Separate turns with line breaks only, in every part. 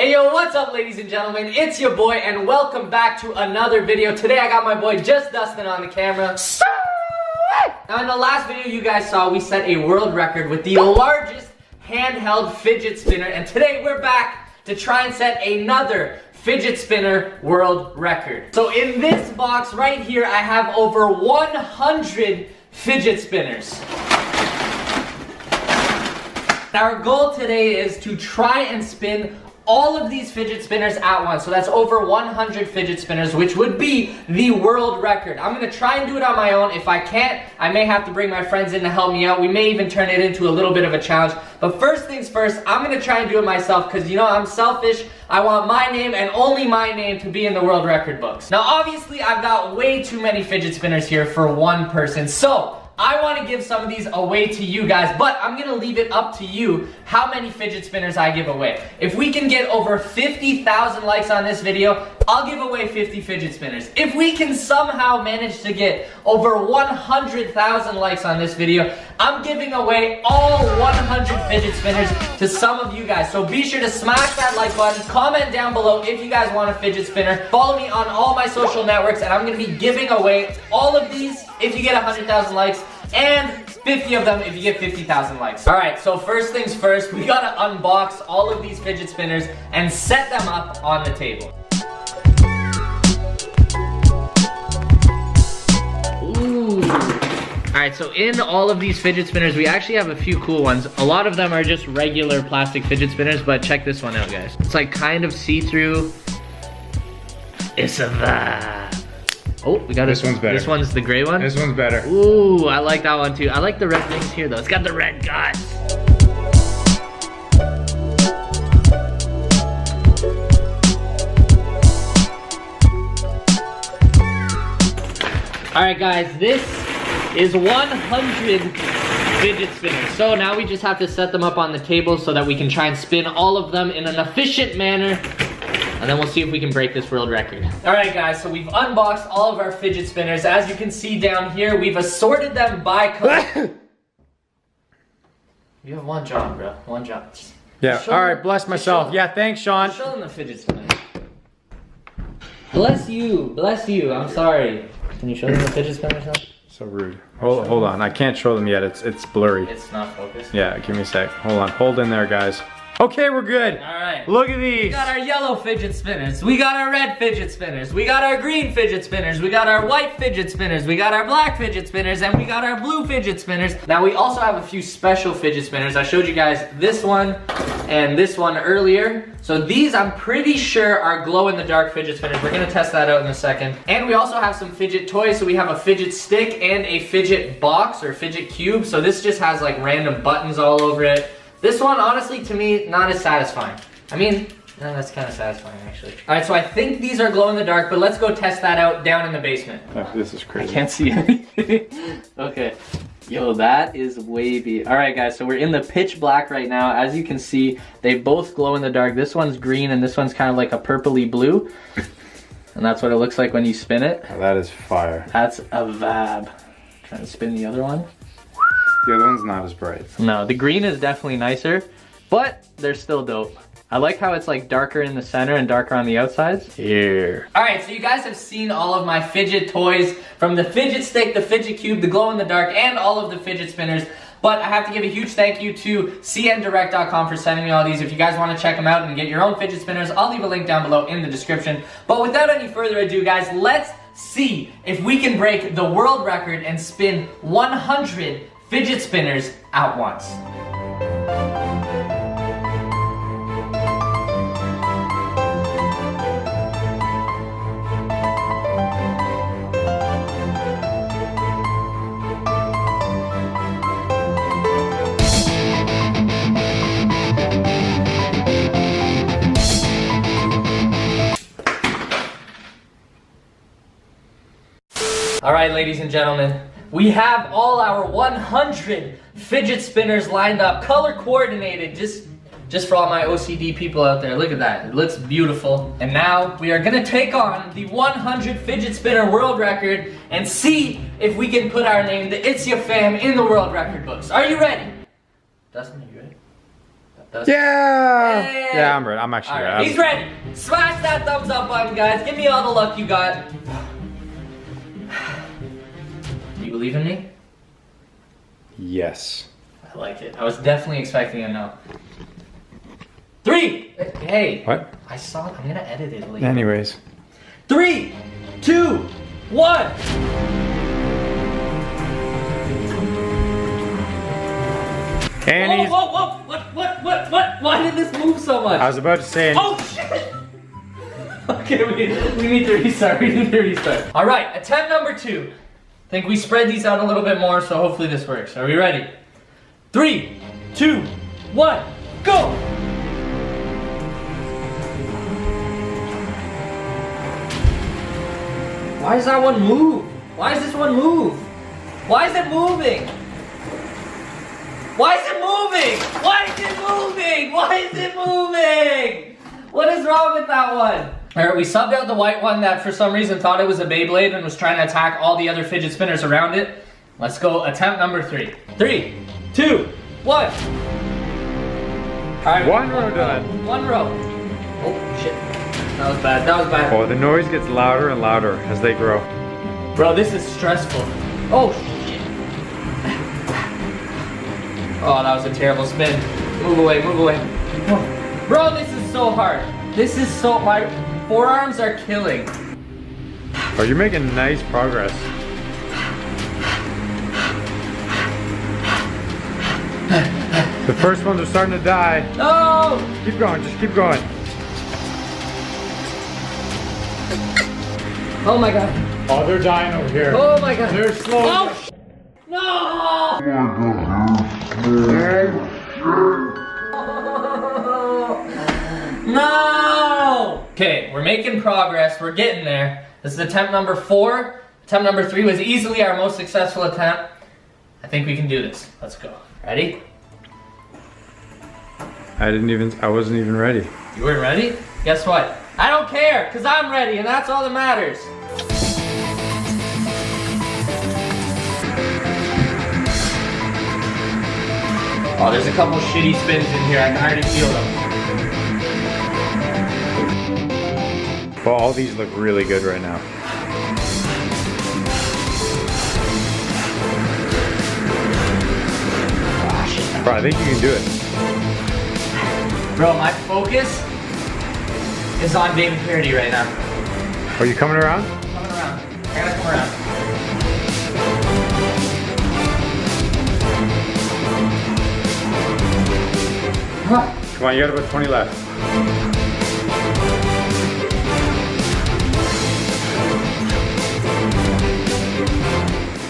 Hey yo, what's up ladies and gentlemen? It's your boy and welcome back to another video. Today I got my boy Just Dustin on the camera. Now in the last video you guys saw, we set a world record with the largest handheld fidget spinner, and today we're back to try and set another fidget spinner world record. So in this box right here I have over 100 fidget spinners. Our goal today is to try and spin all of these fidget spinners at once. So that's over 100 fidget spinners, which would be the world record. I'm gonna try and do it on my own. If I can't, I may have to bring my friends in to help me out. We may even turn it into a little bit of a challenge. But first things first, I'm gonna try and do it myself because, you know, I'm selfish. I want my name and only my name to be in the world record books. Now obviously I've got way too many fidget spinners here for one person. So I want to give some of these away to you guys, but I'm going to leave it up to you how many fidget spinners I give away. If we can get over 50,000 likes on this video, I'll give away 50 fidget spinners. If we can somehow manage to get over 100,000 likes on this video, I'm giving away all 100 fidget spinners to some of you guys. So be sure to smash that like button, comment down below if you guys want a fidget spinner, follow me on all my social networks, and I'm going to be giving away all of these if you get 100,000 likes, and 50 of them if you get 50,000 likes. Alright, so first things first, we gotta unbox all of these fidget spinners and set them up on the table. Ooh. Alright, so in all of these fidget spinners, we actually have a few cool ones. A lot of them are just regular plastic fidget spinners, but check this one out, guys. It's like kind of see-through. It's a vibe. Oh, we got
this one's better.
This one's the gray one?
This one's better.
Ooh, I like that one too. I like the red things here though. It's got the red guts. Alright guys, this is 100 fidget spinners. So now we just have to set them up on the table so that we can try and spin all of them in an efficient manner. And then we'll see if we can break this world record. Alright guys, so we've unboxed all of our fidget spinners. As you can see down here, we've assorted them by color. You have one job, bro. One job.
Yeah, alright, bless myself. Yeah, thanks, Sean.
Show them the fidget spinners. Bless you, I'm sorry. Can you show them the fidget spinners now?
So rude. Hold on, I can't show them yet. It's blurry.
It's not focused.
Yeah, give me a sec. Hold on, hold in there, guys. Okay, we're good.
Alright.
Look at these.
We got our yellow fidget spinners. We got our red fidget spinners. We got our green fidget spinners. We got our white fidget spinners. We got our black fidget spinners. And we got our blue fidget spinners. Now we also have a few special fidget spinners. I showed you guys this one and this one earlier. So these I'm pretty sure are glow-in-the-dark fidget spinners. We're gonna test that out in a second. And we also have some fidget toys. So we have a fidget stick and a fidget box or fidget cube. So this just has like random buttons all over it. This one, honestly, to me, not as satisfying. I mean, no, that's kind of satisfying, actually. All right, so I think these are glow in the dark, but let's go test that out down in the basement.
Oh, this is crazy.
I can't see anything. Okay. Yo, that is wavy. All right, guys, so we're in the pitch black right now. As you can see, they both glow in the dark. This one's green, and this one's kind of like a purpley blue. And that's what it looks like when you spin it.
Oh, that is fire.
That's a vab. Trying to spin the other one.
The other one's not as bright.
No, the green is definitely nicer, but they're still dope. I like how it's like darker in the center and darker on the outsides. Here. Alright, so you guys have seen all of my fidget toys, from the fidget stick, the fidget cube, the glow in the dark, and all of the fidget spinners. But I have to give a huge thank you to cndirect.com for sending me all these. If you guys want to check them out and get your own fidget spinners, I'll leave a link down below in the description. But without any further ado, guys, let's see if we can break the world record and spin 100 fidget spinners at once. All right, ladies and gentlemen, we have all our 100 fidget spinners lined up, color coordinated, just for all my OCD people out there. Look at that, it looks beautiful. And now we are gonna take on the 100 fidget spinner world record and see if we can put our name, the It's Ya Fam, in the world record books. Are you ready? Dustin, are you ready?
Yeah!
Hey.
Yeah, I'm ready. I'm actually
Right,
ready.
he's ready. Smash that thumbs up button, guys. Give me all the luck you got. You believe in me?
Yes.
I like it. I was definitely expecting a no. 3. Hey.
What?
I saw it. I'm gonna edit it later.
Anyways.
3, 2, 1.
And he's...
Whoa. What? Why did this move so much?
I was about to say...
Oh shit! Okay, we need to restart. All right, attempt number 2. I think we spread these out a little bit more, so hopefully this works. Are we ready? 3, 2, 1, go! Why does that one move? Why does this one move? Why is it moving? Why is it moving? Why is it moving? Why is it moving? What is wrong with that one? Alright, we subbed out the white one that for some reason thought it was a Beyblade and was trying to attack all the other fidget spinners around it. Let's go attempt number 3. 3, 2, 1. Alright,
One row done.
1 row. Oh shit. That was bad. That was bad.
Oh, the noise gets louder and louder as they grow.
Bro, this is stressful. Oh shit. Oh, that was a terrible spin. Move away, move away. Oh. Bro, this is so hard. This is so... My forearms are killing.
Oh, you're making nice progress. The first ones are starting to die.
No!
Keep going, just keep going.
Oh my god.
Oh, they're dying over here.
Oh my god.
They're slow.
Oh, no! No! Okay, we're making progress. We're getting there. This is attempt number 4. Attempt number 3 was easily our most successful attempt. I think we can do this. Let's go. Ready?
I wasn't even ready.
You weren't ready? Guess what? I don't care, because I'm ready, and that's all that matters. Oh, there's a couple shitty spins in here. I can already feel them.
Well, all these look really good right now. Bro, I think you can do it.
Bro, my focus is on David Parody right now.
Are you coming around?
Coming around. I gotta come around. Huh.
Come on, you got about 20 left.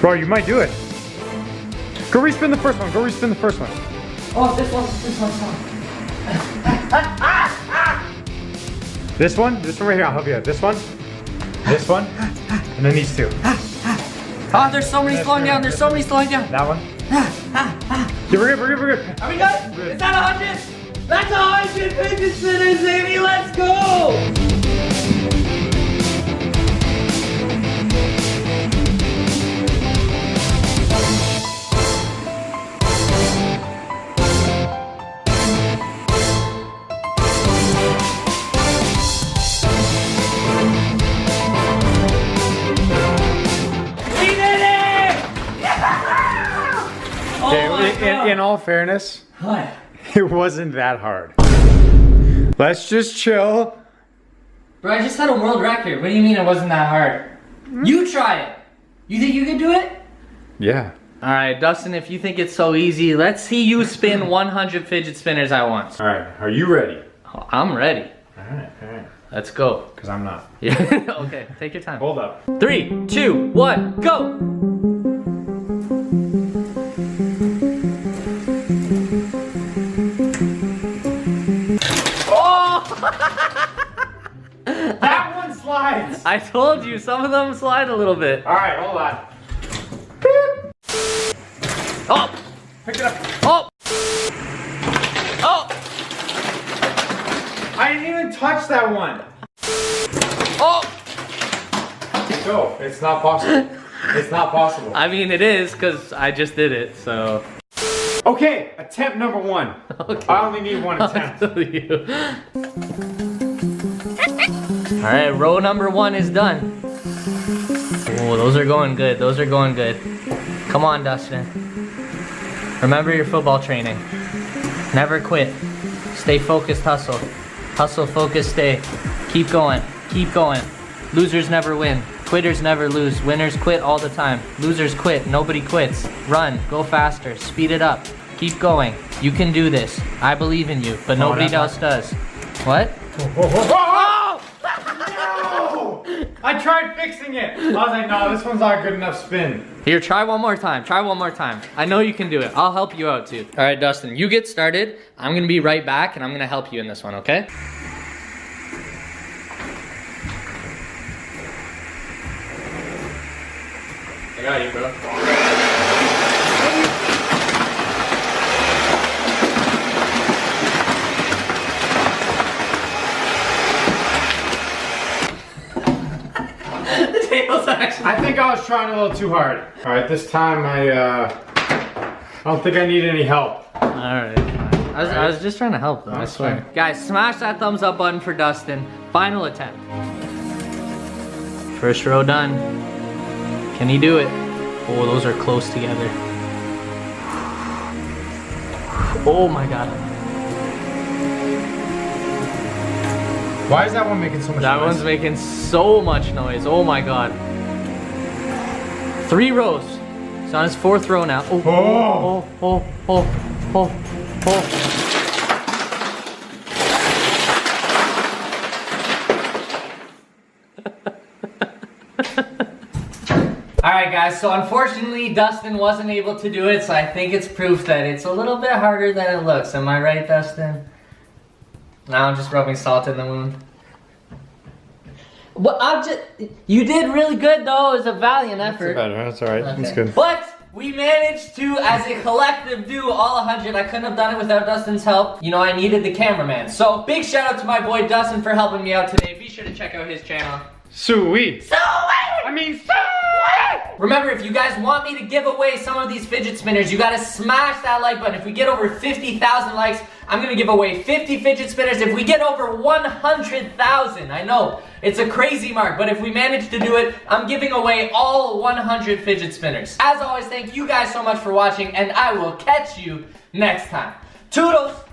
Bro, you might do it. Go respin the first one. Go respin the first one.
Oh, this one's on.
This one right here. I'll help you out. This one, and then these two.
Oh, there's so many slowing down. There's so many slowing down.
That one. Yeah, we're good.
Are we good? Is that 100? That's 100 fidget spinners, baby. Let's go.
In all fairness,
What?
it wasn't that hard. Let's just chill.
Bro, I just had a world record. What do you mean it wasn't that hard? You try it. You think you can do it?
Yeah.
All right, Dustin, if you think it's so easy, let's see you spin 100 fidget spinners at once.
All right. Are you ready?
Oh, I'm ready.
All right.
Let's go.
Because I'm not.
Yeah. Okay, take your time.
Hold up.
3, 2, 1, go!
That one slides.
I told you, some of them slide a little bit.
All right, hold on.
Oh!
Pick it up.
Oh! Oh!
I didn't even touch that one.
Oh!
No, it's not possible. It's not possible.
I mean, it is, because I just did it, so...
Okay, attempt number 1.
Okay.
I only need 1 attempt.
Alright, row number 1 is done. Oh, those are going good. Those are going good. Come on, Dustin. Remember your football training. Never quit. Stay focused, hustle. Hustle, focus, stay. Keep going. Keep going. Losers never win. Quitters never lose. Winners quit all the time. Losers quit. Nobody quits. Run. Go faster. Speed it up. Keep going. You can do this. I believe in you, but nobody else does. What?
Oh! No! I tried fixing it. I was like, no, this one's not a good enough spin.
Here, try one more time. Try one more time. I know you can do it. I'll help you out too. All right, Dustin, you get started. I'm gonna be right back and I'm gonna help you in this one, okay? I got you, bro.
I think I was trying a little too hard. All right, this time I don't think I need any help.
All right. I was just trying to help though, I swear. Fine. Guys, smash that thumbs up button for Dustin. Final attempt. First row done. Can he do it? Oh, those are close together. Oh my God.
Why is that one making so much noise?
That one's making so much noise. Oh my God. 3 rows. He's on his 4th row now. Oh, oh, oh, oh, oh, oh. Alright guys, so unfortunately Dustin wasn't able to do it, so I think it's proof that it's a little bit harder than it looks. Am I right, Dustin? Now I'm just rubbing salt in the wound. Well, you did really good though. It was a valiant effort.
That's better. That's all right.
Okay.
That's good.
But we managed to, as a collective, do all 100. I couldn't have done it without Dustin's help. You know, I needed the cameraman. So big shout out to my boy Dustin for helping me out today. Be sure to check out his channel.
Sweet.
Sweet.
I mean, sweet.
Remember, if you guys want me to give away some of these fidget spinners, you gotta smash that like button. If we get over 50,000 likes, I'm gonna give away 50 fidget spinners. If we get over 100,000, I know, it's a crazy mark, but if we manage to do it, I'm giving away all 100 fidget spinners. As always, thank you guys so much for watching, and I will catch you next time. Toodles!